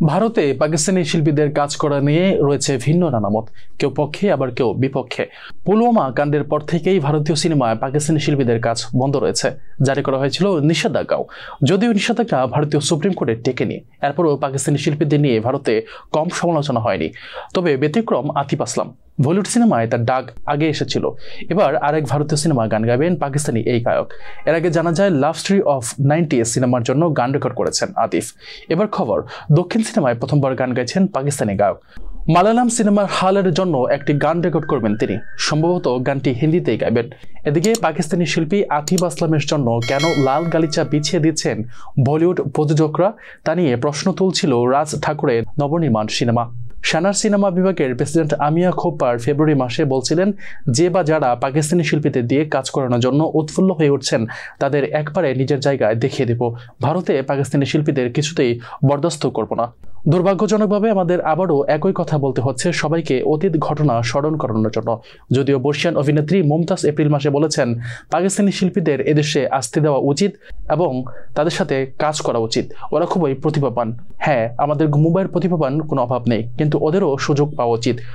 ভারতে পাকিস্তানি শিল্পীদের কাজ করা নিয়ে রয়েছে ভিন্ন নানা মত, কেউ পক্ষে আবার কেউ বিপক্ষে। পুলওয়ামা কাণ্ডের পর থেকেই ভারতীয় সিনেমায় পাকিস্তানি শিল্পীদের কাজ বন্ধ রয়েছে। জারি করা হয়েছিল নিষেধাজ্ঞাও, যদিও নিষেধাজ্ঞা ভারতীয় সুপ্রিম কোর্টে টেকেনি। এরপরও পাকিস্তানি শিল্পীদের নিয়ে ভারতে কম সমালোচনা হয়নি। তবে ব্যতিক্রম আতিফ আসলাম। বলিউড সিনেমায় তার ডাক আগে এসেছিল, এবার আরেক ভারতীয় সিনেমা গান গাইবেন পাকিস্তানি এই গায়ক। এর আগে জানা যায় লাভ স্টোরি অফ 90s সিনেমার জন্য গান রেকর্ড করেছেন আতিফ। এবার খবর, দক্ষিণ সিনেমায় প্রথমবার গান গাইছেন পাকিস্তানি গায়ক। মালায়ালাম সিনেমার হালের জন্য একটি গান রেকর্ড করবেন তিনি, সম্ভবত গানটি হিন্দিতেই গাইবেন। এদিকে পাকিস্তানি শিল্পী আতিফ আসলামের জন্য কেন লাল গালিচা বিছিয়ে দিচ্ছেন বলিউড প্রযোজকরা, তা নিয়ে প্রশ্ন তুলছিল রাজ ঠাকুরের নবনির্মাণ সিনেমা। শানার সিনেমা বিভাগের প্রেসিডেন্ট আমিয়া খোপার ফেব্রুয়ারি মাসে বলছিলেন, যে বা যারা পাকিস্তানি শিল্পীদের দিয়ে কাজ করানোর জন্য উৎফুল্ল হয়ে উঠছেন তাদের একবারে নিজের জায়গায় দেখিয়ে দেব। ভারতে পাকিস্তানি শিল্পীদের কিছুতেই বরদাস্ত করব না। দুর্ভাগ্যজনকভাবে আমাদের আবারও একই কথা বলতে হচ্ছে সবাইকে অতীত ঘটনা স্মরণ করানোর জন্য। যদিও বর্ষিয়ান অভিনেত্রী মুমতাজ এপ্রিল মাসে বলেছেন, পাকিস্তানি শিল্পীদের এদেশে আসতে দেওয়া উচিত এবং তাদের সাথে কাজ করা উচিত। ওরা খুবই প্রতিভাবান। হ্যাঁ, আমাদের মুম্বাইয়ের প্রতিভাবান কোনো অভাব নেই, কিন্তু ওদেরও সুযোগ পাওয়া উচিত।